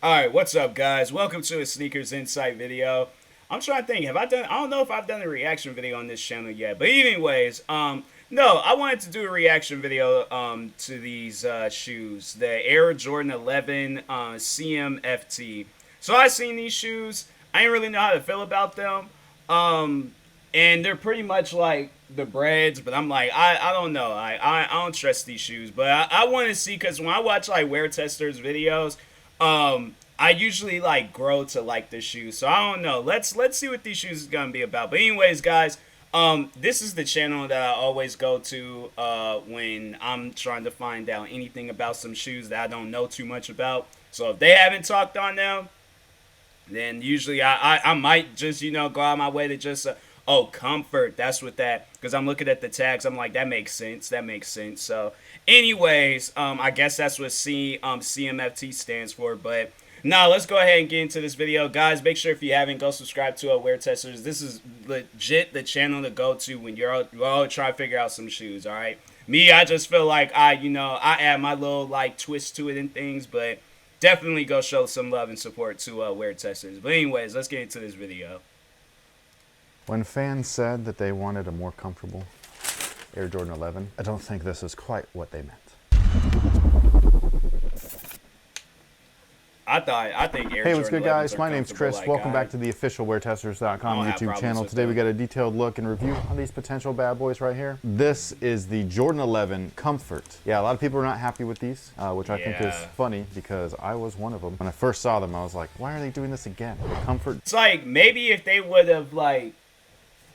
Alright, what's up guys? Welcome to a Sneakers Insight video. I'm trying to think, I don't know if I've done a reaction video on this channel yet, but anyways, no, I wanted to do a reaction video, to these, shoes, the Air Jordan 11, CMFT. So I seen these shoes, I didn't really know how to feel about them, and they're pretty much like the breads, but I'm like, I don't know, I don't trust these shoes, but I want to see, because when I watch, like, wear testers videos, I usually like grow to like the shoes, so I don't know. Let's see what these shoes is gonna be about. But anyways, guys, this is the channel that I always go to when I'm trying to find out anything about some shoes that I don't know too much about. So if they haven't talked on them, then usually I might just go out of my way to just oh, comfort, that's what that, because I'm looking at the tags, I'm like, that makes sense, so anyways, I guess that's what CMFT stands for. But now let's go ahead and get into this video, guys. Make sure if you haven't, go subscribe to Wear Testers. This is legit the channel to go to when you're all trying to figure out some shoes. All right, me, I just feel like I add my little like twist to it and things, but definitely go show some love and support to Wear Testers. But anyways, let's get into this video. When fans said that they wanted a more comfortable Air Jordan 11, I don't think this is quite what they meant. I think Air Hey, what's Jordan good, 11s guys? are My name's Chris. like, Welcome back to the official WearTesters.com YouTube channel. Today we got a detailed look and review on these potential bad boys right here. This is the Jordan 11 Comfort. Yeah, a lot of people are not happy with these, which I think is funny because I was one of them. When I first saw them, I was like, why are they doing this again? The Comfort. It's like, maybe if they would have like,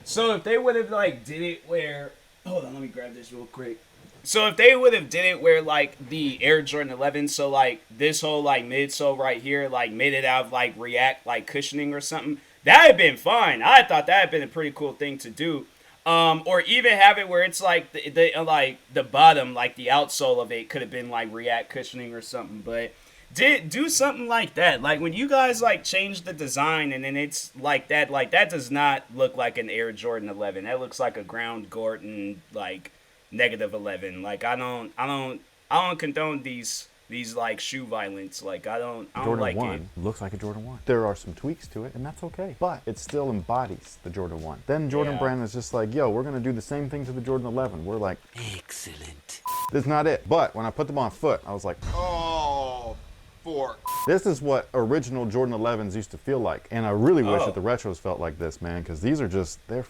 so if they would have like did it where, hold on, let me grab this real quick. So if they would have did it where like the Air Jordan 11, so like this whole like midsole right here, like made it out of like React like cushioning or something, that had been fine. I thought that had been a pretty cool thing to do. Or even have it where it's like the bottom, like the outsole of it could have been like React cushioning or something. But do something like that. Like when you guys like change the design and then it's like that does not look like an Air Jordan 11. That looks like a ground Gordon like -11. Like I don't condone these like shoe violence. Like I don't like Jordan 1 it. looks like a Jordan 1. There are some tweaks to it, and that's okay. But it still embodies the Jordan 1. Then Jordan Brand is just like, yo, we're gonna do the same thing to the Jordan 11. We're like, excellent. That's not it. But when I put them on foot, I was like, oh, fork. This is what original Jordan 11s used to feel like. And I really wish that the retros felt like this, man, because these are just, they're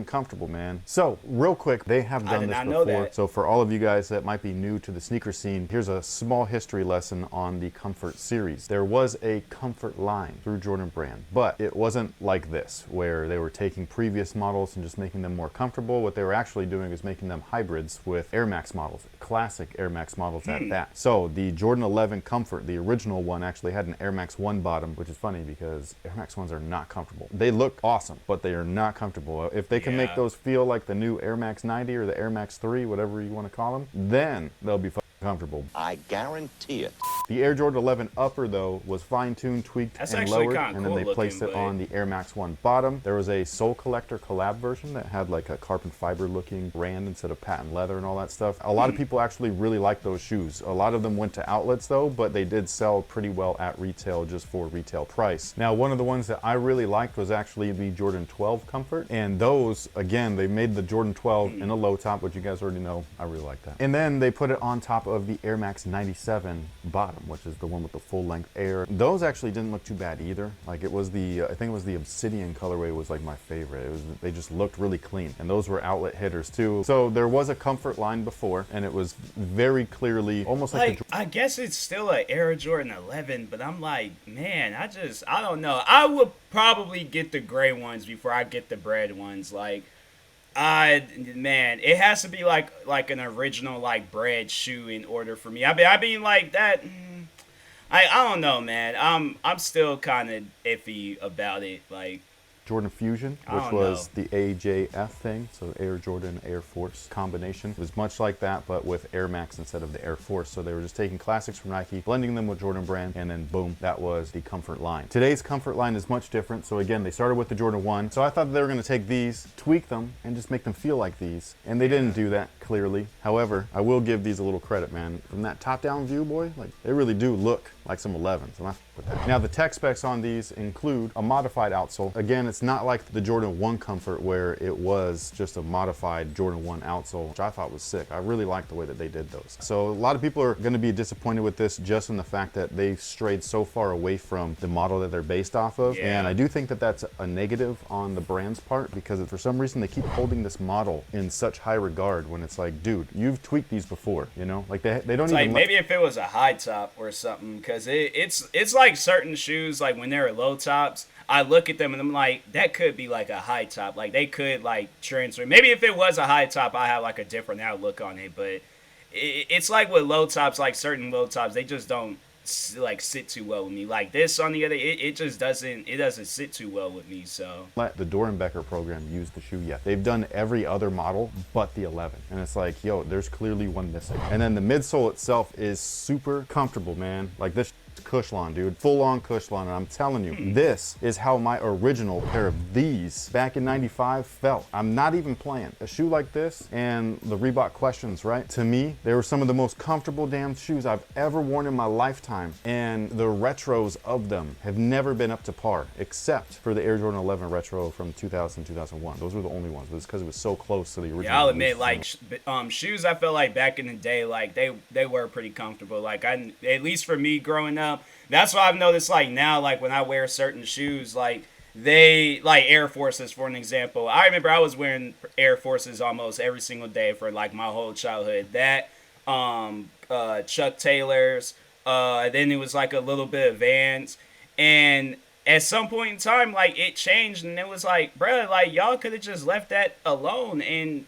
comfortable, man. So real quick, they have done this before. So for all of you guys that might be new to the sneaker scene, here's a small history lesson on the Comfort series. There was a Comfort line through Jordan Brand, but it wasn't like this, where they were taking previous models and just making them more comfortable. What they were actually doing is making them hybrids with Air Max models, classic Air Max models at that. So the Jordan 11 Comfort, the original one, actually had an Air Max 1 bottom, which is funny because Air Max 1s are not comfortable. They look awesome, but they are not comfortable. If they can make those feel like the new Air Max 90 or the Air Max 3, whatever you want to call them, then they'll be comfortable. I guarantee it. The Air Jordan 11 upper, though, was fine-tuned, tweaked, and lowered, and then they placed it on the Air Max 1 bottom. There was a Soul Collector collab version that had like a carbon fiber-looking brand instead of patent leather and all that stuff. A lot of people actually really like those shoes. A lot of them went to outlets, though, but they did sell pretty well at retail just for retail price. Now, one of the ones that I really liked was actually the Jordan 12 Comfort, and those, again, they made the Jordan 12 in a low top, which you guys already know. I really like that. And then they put it on top of the Air Max 97 bottom, which is the one with the full-length Air. Those actually didn't look too bad either. Like it was the, I think it was the Obsidian colorway was like my favorite. It was, they just looked really clean, and those were outlet hitters too. So there was a Comfort line before, and it was very clearly almost like I guess it's still an Air Jordan 11, but I'm like, man, I don't know. I would probably get the gray ones before I get the bread ones. Like, man, it has to be like an original like bread shoe in order for me. I mean like that. I don't know, man. I'm still kind of iffy about it. Like Jordan Fusion, which was the AJF thing, so Air Jordan Air Force combination. It was much like that, but with Air Max instead of the Air Force. So they were just taking classics from Nike, blending them with Jordan Brand, and then boom, that was the Comfort line. Today's Comfort line is much different. So again, they started with the Jordan 1. So I thought they were going to take these, tweak them, and just make them feel like these. And they didn't do that. clearly. However, I will give these a little credit, man. From that top-down view, boy, like they really do look like some 11s. And I with that. Now, the tech specs on these include a modified outsole. Again, it's not like the Jordan 1 Comfort where it was just a modified Jordan 1 outsole, which I thought was sick. I really like the way that they did those. So a lot of people are going to be disappointed with this just in the fact that they strayed so far away from the model that they're based off of. Yeah. And I do think that that's a negative on the brand's part, because for some reason they keep holding this model in such high regard when it's like, dude, you've tweaked these before, you know? Like they don't it's even like maybe if it was a high top or something, because it's like certain shoes, like when they're low tops, I look at them and I'm like, that could be like a high top. Like they could like transfer. Maybe if it was a high top, I have like a different outlook on it. But it's like with low tops, like certain low tops, they just don't like sit too well with me. Like this on the other, it just doesn't sit too well with me. So let the Dorenbecker program use the shoe yet. They've done every other model but the 11, and it's like, yo, there's clearly one missing. And then the midsole itself is super comfortable, man. Like this Cushlon, dude, full-on Cushlon, and I'm telling you, this is how my original pair of these back in '95 felt. I'm not even playing. A shoe like this and the Reebok Questions, right? To me, they were some of the most comfortable damn shoes I've ever worn in my lifetime, and the retros of them have never been up to par, except for the Air Jordan 11 retro from 2000, 2001. Those were the only ones, but it's because it was so close to the original. Yeah, I'll admit, like shoes, I feel like back in the day, like they were pretty comfortable. Like at least for me growing up. That's what I've noticed, like now, like when I wear certain shoes, like they, like Air Forces, for an example. I remember I was wearing Air Forces almost every single day for like my whole childhood. That, Chuck Taylors, then it was like a little bit of Vans. And at some point in time, like it changed and it was like, bruh, like y'all could have just left that alone and,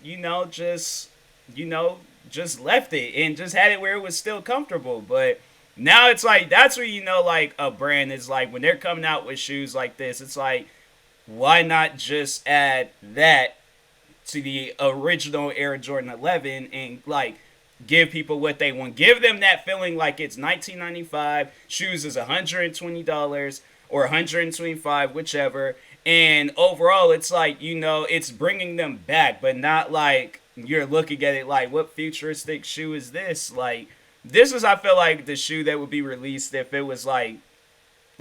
just left it and just had it where it was still comfortable. But now it's like, that's where like a brand is like, when they're coming out with shoes like this, it's like, why not just add that to the original Air Jordan 11 and like give people what they want? Give them that feeling like it's 1995, shoes is $120 or $125, whichever. And overall, it's like, it's bringing them back, but not like you're looking at it like, what futuristic shoe is this? Like, this is, I feel like, the shoe that would be released if it was like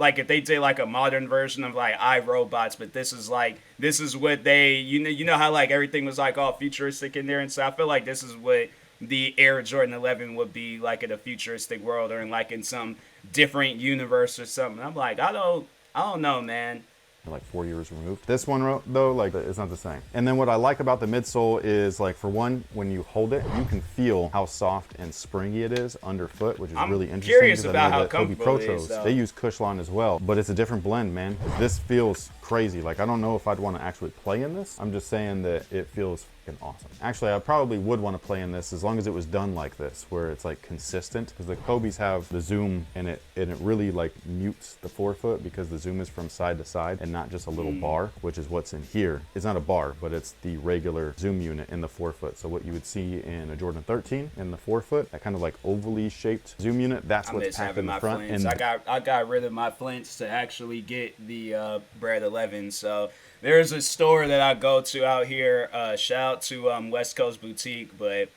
if they did like a modern version of like iRobots, but this is what they, you know how like everything was like all futuristic in there, and so I feel like this is what the Air Jordan 11 would be like in a futuristic world or in like in some different universe or something. I'm like, I don't know, man. Like 4 years removed. This one though, like it's not the same. And then what I like about the midsole is, like, for one, when you hold it, you can feel how soft and springy it is underfoot, which is really interesting. I'm curious about how comfortable it is, they use Cushlon as well, but it's a different blend, man. This feels crazy. Like, I don't know if I'd want to actually play in this. I'm just saying that it feels fucking awesome. Actually, I probably would want to play in this as long as it was done like this, where it's like consistent, because the Kobe's have the zoom and it really like mutes the forefoot because the zoom is from side to side and not just a little bar, which is what's in here. It's not a bar, but it's the regular zoom unit in the forefoot. So what you would see in a Jordan 13 in the forefoot, that kind of like ovally shaped zoom unit, that's what's packed in the front. And I got rid of my flints to actually get the Bread 11. So there's a store that I go to out here. Shout out to West Coast Boutique, but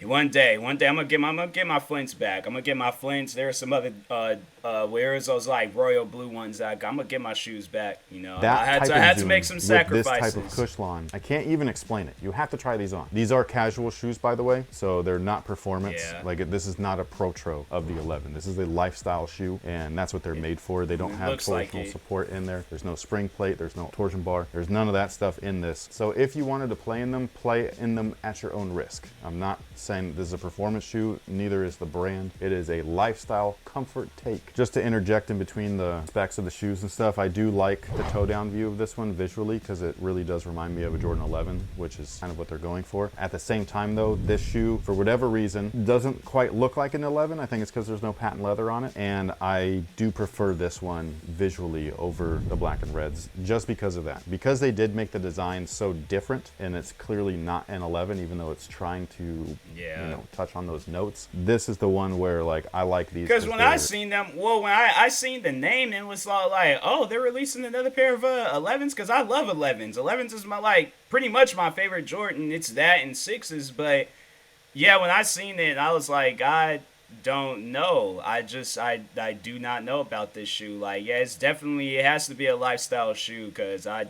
one day I'm gonna get my flints back. I'm gonna get my flints. There are some other where's those like royal blue ones that I got. I'm gonna get my shoes back. I had to make some sacrifices. This type of Cushlon, I can't even explain it. You have to try these on. These are casual shoes, by the way, so they're not performance. Yeah. Like, this is not a Pro of the 11. This is a lifestyle shoe, and that's what they're made for. They don't have torsional support in there. There's no spring plate. There's no torsion bar. There's none of that stuff in this. So if you wanted to play in them at your own risk. I'm not saying this is a performance shoe. Neither is the brand. It is a lifestyle comfort take. Just to interject in between the specs of the shoes and stuff, I do like the toe down view of this one visually, because it really does remind me of a Jordan 11, which is kind of what they're going for. At the same time though, this shoe, for whatever reason, doesn't quite look like an 11. I think it's because there's no patent leather on it, and I do prefer this one visually over the black and reds just because of that. Because they did make the design so different, and it's clearly not an 11, even though it's trying to Yeah. you know, touch on those notes. This is the one where like I like these. Because when I seen them, well, when I seen the name, it was all like, oh, they're releasing another pair of 11s, because I love 11s. 11s is my, like, pretty much my favorite Jordan. It's that and 6s, but yeah, when I seen it, I was like, I don't know. I do not know about this shoe. Like, yeah, it has to be a lifestyle shoe, because I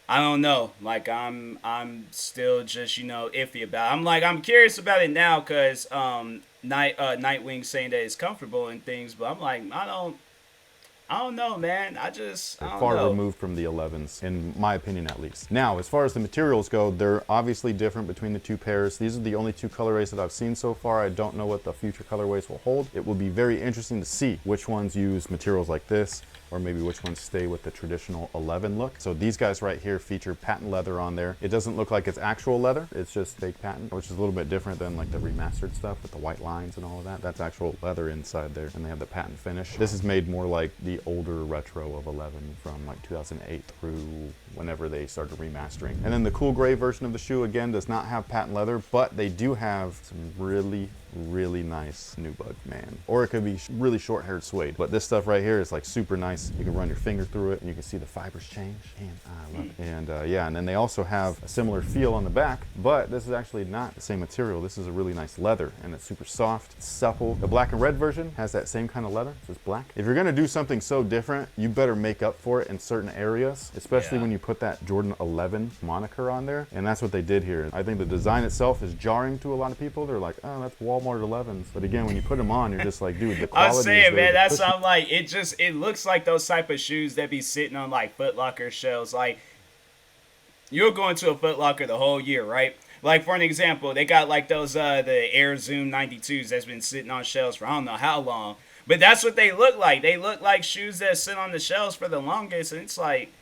don't know. Like, I'm still just, you know, iffy about it. I'm curious about it now, because Nightwing saying that it's comfortable and things, but I'm like, I don't know, man. I don't far know. removed from the 11s, in my opinion at least. Now, as far as the materials go, they're obviously different between the two pairs. These are the only two colorways that I've seen so far. I don't know what the future colorways will hold. It will be very interesting to see which ones use materials like this, or maybe which ones stay with the traditional 11 look. So these guys right here feature patent leather on there. It doesn't look like it's actual leather, it's just fake patent, which is a little bit different than like the remastered stuff with the white lines and all of that. That's actual leather inside there, and they have the patent finish. This is made more like the older retro of 11 from like 2008 through whenever they started remastering. And then the cool gray version of the shoe, again, does not have patent leather, but they do have some really nice nubuck, man. Or it could be really short-haired suede. But this stuff right here is like super nice. You can run your finger through it and you can see the fibers change. And I love it. And yeah, and then they also have a similar feel on the back, but this is actually not the same material. This is a really nice leather, and it's super soft, it's supple. The black and red version has that same kind of leather, so it's black. If you're gonna do something so different, you better make up for it in certain areas, especially when you put that Jordan 11 moniker on there. And that's what they did here. I think the design itself is jarring to a lot of people. They're like, oh, that's Walmart 11s. But again, when you put them on, you're just like, dude, the quality I'm saying, man, that's what I'm like, it looks like those type of shoes that be sitting on like Foot Locker shelves. Like, you're going to a Foot Locker the whole year, right? Like, for an example, they got like those the Air Zoom 92s that's been sitting on shelves for I don't know how long. But that's what they look like. They look like shoes that sit on the shelves for the longest, and it's like,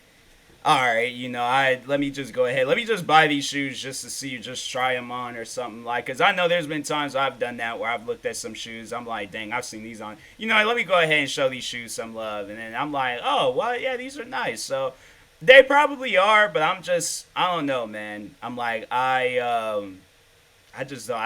all right, you know, let me just go ahead. Let me just buy these shoes just to see, just try them on or something, like, because I know there's been times I've done that where I've looked at some shoes. I'm like, dang, I've seen these on. You know, let me go ahead and show these shoes some love. And then I'm like, oh, well, yeah, these are nice. So they probably are, but I don't know, man. I'm like, I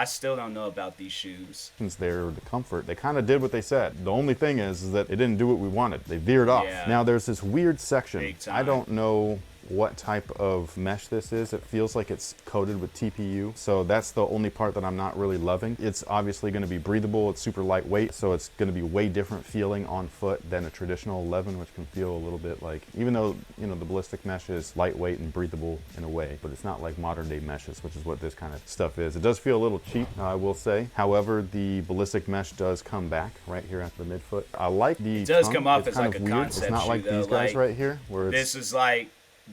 still don't know about these shoes. There, the comfort, they kind of did what they said. The only thing is that it didn't do what we wanted. They veered off. Yeah. Now there's this weird section. Big time. I don't know what type of mesh this is. It feels like it's coated with TPU, so that's the only part that I'm not really loving. It's obviously going to be breathable. It's super lightweight, so it's going to be way different feeling on foot than a traditional 11, which can feel a little bit like, even though, you know, the ballistic mesh is lightweight and breathable in a way, but it's not like modern day meshes, which is what this kind of stuff is. It does feel a little cheap, I will say. However, the ballistic mesh does come back right here at the midfoot. I like the It does tongue. come off It's as kind like of a weird. concept It's not shoe, like though. these guys Like, right here, where it's, this is like,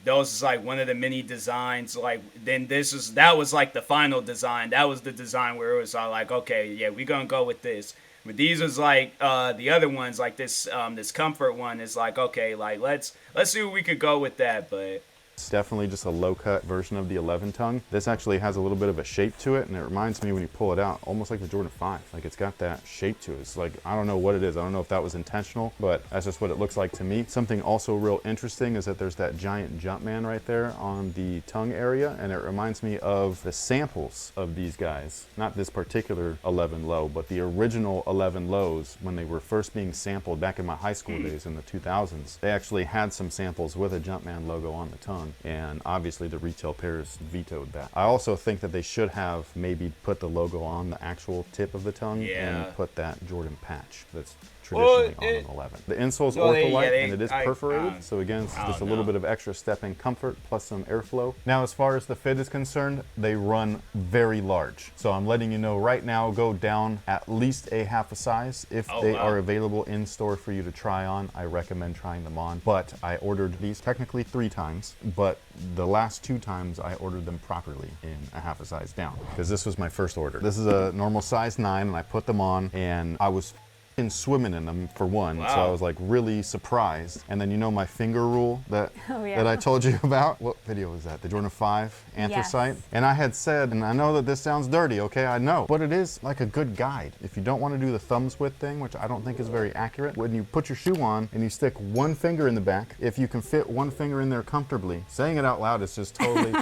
those is like one of the mini designs. Like, then that was like the final design. That was the design where it was all like, okay, yeah, we're gonna go with this. But these was like the other ones, like this this comfort one is like, okay, like let's see what we could go with that. But it's definitely just a low-cut version of the 11 tongue. This actually has a little bit of a shape to it, and it reminds me when you pull it out, almost like the Jordan 5. Like, it's got that shape to it. It's like, I don't know what it is. I don't know if that was intentional, but that's just what it looks like to me. Something also real interesting is that there's that giant Jumpman right there on the tongue area, and it reminds me of the samples of these guys. Not this particular 11 low, but the original 11 lows when they were first being sampled back in my high school days in the 2000s. They actually had some samples with a Jumpman logo on the tongue. And obviously the retail pairs vetoed that. I also think that they should have maybe put the logo on the actual tip of the tongue and put that Jordan patch that's traditionally on an 11. The insole's ortholite and it is perforated, so again, it's just a little bit of extra step-in comfort plus some airflow. Now, as far as the fit is concerned, they run very large. So I'm letting you know right now, go down at least a half a size. If they are available in store for you to try on, I recommend trying them on. But I ordered these technically 3 times, but the last 2 times I ordered them properly in a half a size down, because this was my first order. This is a normal size 9, and I put them on, and I was been swimming in them for one, so Wow. I was like really surprised. And then my finger rule that I told you about. What video was that? The Jordan 5 anthracite. Yes. And I had said, and I know that this sounds dirty, okay, I know, but it is like a good guide. If you don't want to do the thumbs with thing, which I don't think is very accurate, when you put your shoe on and you stick one finger in the back, if you can fit one finger in there comfortably, saying it out loud is just totally,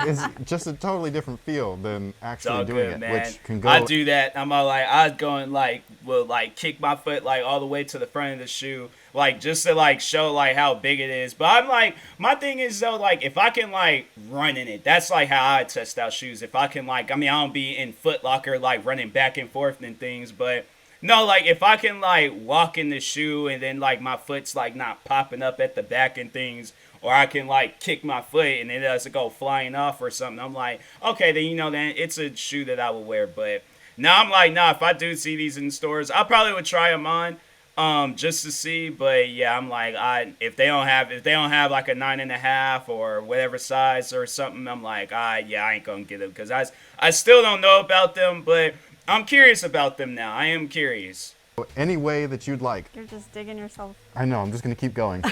is just a totally different feel than actually doing it, man. which can go. I do that. I'm all like, I was going like, will like kick my foot like all the way to the front of the shoe, like just to like show like how big it is. But I'm like, my thing is though, like if I can like run in it, that's like how I test out shoes. If I can like, I mean, I don't be in Foot Locker like running back and forth and things, but no, like if I can like walk in the shoe and then like my foot's like not popping up at the back and things, or I can like kick my foot and it doesn't go flying off or something, I'm like, okay, then then it's a shoe that I will wear. But now I'm like, nah, if I do see these in stores, I probably would try them on, just to see. But yeah, I'm like, if they don't have like a 9.5 or whatever size or something, I'm like, yeah, I ain't gonna get them because I still don't know about them, but I'm curious about them now. I am curious. Any way that you'd like. You're just digging yourself. I know, I'm just gonna keep going.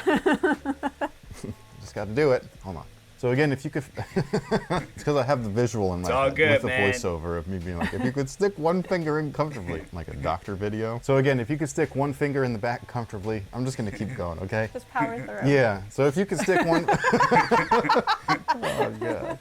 Just got to do it. Hold on. So again, if you could, it's because I have the visual in my head with the voiceover of me being like, if you could stick one finger in comfortably, like a doctor video. So again, if you could stick one finger in the back comfortably, I'm just gonna keep going, okay? Just power through. Yeah. So if you could stick one, oh god.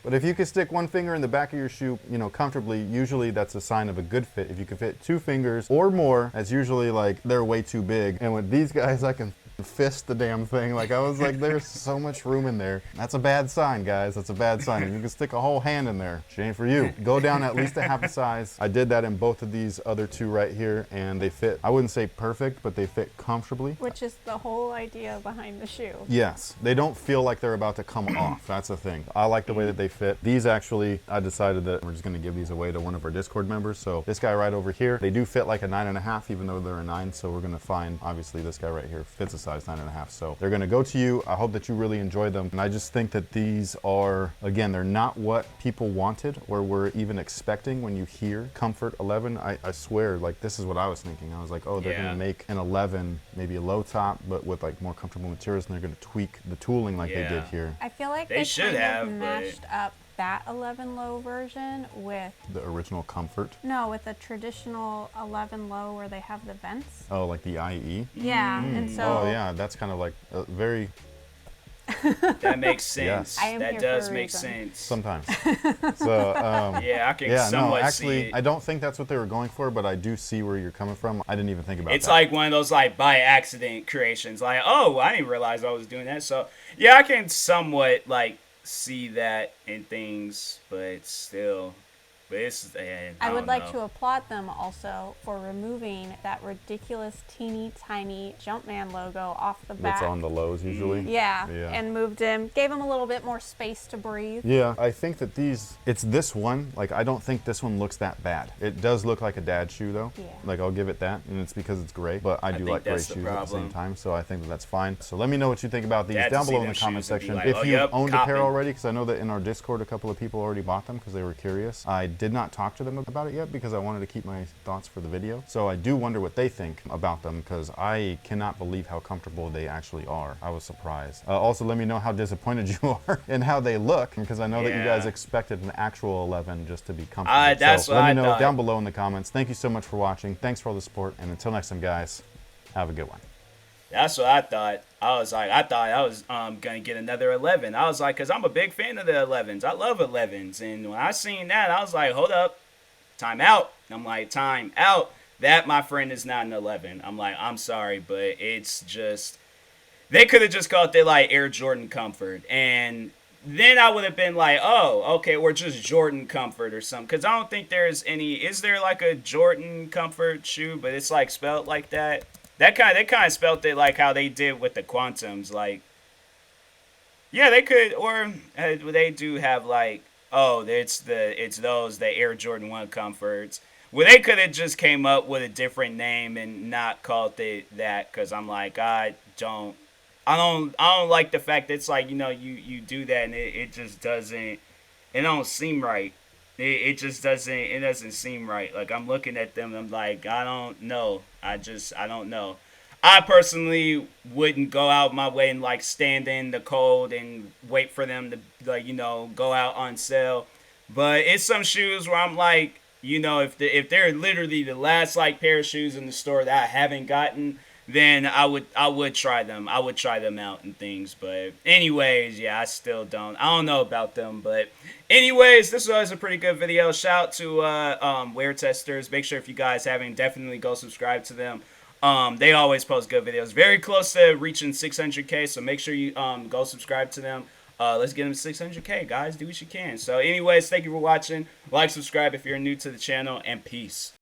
But if you could stick one finger in the back of your shoe, comfortably, usually that's a sign of a good fit. If you could fit two fingers or more, that's usually like they're way too big. And with these guys, I can fist the damn thing. Like I was like, there's so much room in there. That's a bad sign, guys. That's a bad sign. If you can stick a whole hand in there, she ain't for you. Go down at least a half a size. I did that in both of these other two right here, and they fit, I wouldn't say perfect, but they fit comfortably. Which is the whole idea behind the shoe. Yes. They don't feel like they're about to come off. That's the thing. I like the way that they fit. These actually, I decided that we're just going to give these away to one of our Discord members. So this guy right over here, they do fit like a 9.5, even though they're a 9. So we're going to find, obviously this guy right here fits a size 9.5. So they're going to go to you. I hope that you really enjoy them. And I just think that these are, again, they're not what people wanted or were even expecting when you hear Comfort 11. I swear, like this is what I was thinking. I was like, oh, they're going to make an 11, maybe a low top, but with like more comfortable materials, and they're going to tweak the tooling like they did here. I feel like they should have matched up that 11 low version with the original Comfort. No, with the traditional 11 low where they have the vents. Oh, like the IE? Yeah, and so. Oh yeah, that's kind of like a very. That makes sense. Yes. That does make sense. Sometimes. So yeah, I can somewhat see it. I don't think that's what they were going for, but I do see where you're coming from. I didn't even think about It's that. like one of those like by accident creations. Like, oh, I didn't realize I was doing that. So yeah, I can somewhat like see that in things, but still. But it's, I would like to applaud them also for removing that ridiculous teeny tiny Jumpman logo off the back. That's on the lows usually. Yeah, and gave him a little bit more space to breathe. Yeah, I think that it's this one, like I don't think this one looks that bad. It does look like a dad shoe though. Yeah. Like I'll give it that, and it's because it's gray, but I do like gray shoes at the same time, so I think that's fine. So let me know what you think about these down below in the comment section. Like, if you've owned a pair already, because I know that in our Discord a couple of people already bought them because they were curious. I did not talk to them about it yet because I wanted to keep my thoughts for the video. So I do wonder what they think about them because I cannot believe how comfortable they actually are. I was surprised. Also, let me know how disappointed you are and how they look because I know that you guys expected an actual 11 just to be comfortable. That's so what let me know thought. down below in the comments. Thank you so much for watching. Thanks for all the support. And until next time, guys, have a good one. That's what I thought. I thought I was gonna get another 11. I was like, cause I'm a big fan of the 11s. I love 11s, and when I seen that, I was like, hold up. Time out. I'm like, time out. That, my friend, is not an 11. I'm like, I'm sorry, but it's just, they could have just called it like Air Jordan Comfort. And then I would have been like, oh, okay, we're just Jordan Comfort or something. Because I don't think there's any, is there like a Jordan Comfort shoe, but it's like spelled like that? They kind of spelled it like how they did with the Quantums. Like, yeah, they could, or they do have like, oh, it's the Air Jordan 1 Comforts. Well, they could have just came up with a different name and not called it that, because I'm like, I don't like the fact that it's like, you do that and it just doesn't, it don't seem right. It just doesn't seem right. Like I'm looking at them, I'm like, I don't know. I don't know. I personally wouldn't go out my way and like stand in the cold and wait for them to like go out on sale. But it's some shoes where I'm like, if they're literally the last like pair of shoes in the store that I haven't gotten, then I would try them. I would try them out and things. But anyways, yeah, I still don't. I don't know about them. But anyways, this was a pretty good video. Shout out to Wear Testers. Make sure if you guys haven't, definitely go subscribe to them. They always post good videos. Very close to reaching 600K, so make sure you go subscribe to them. Let's get them to 600K, guys. Do what you can. So anyways, thank you for watching. Like, subscribe if you're new to the channel, and peace.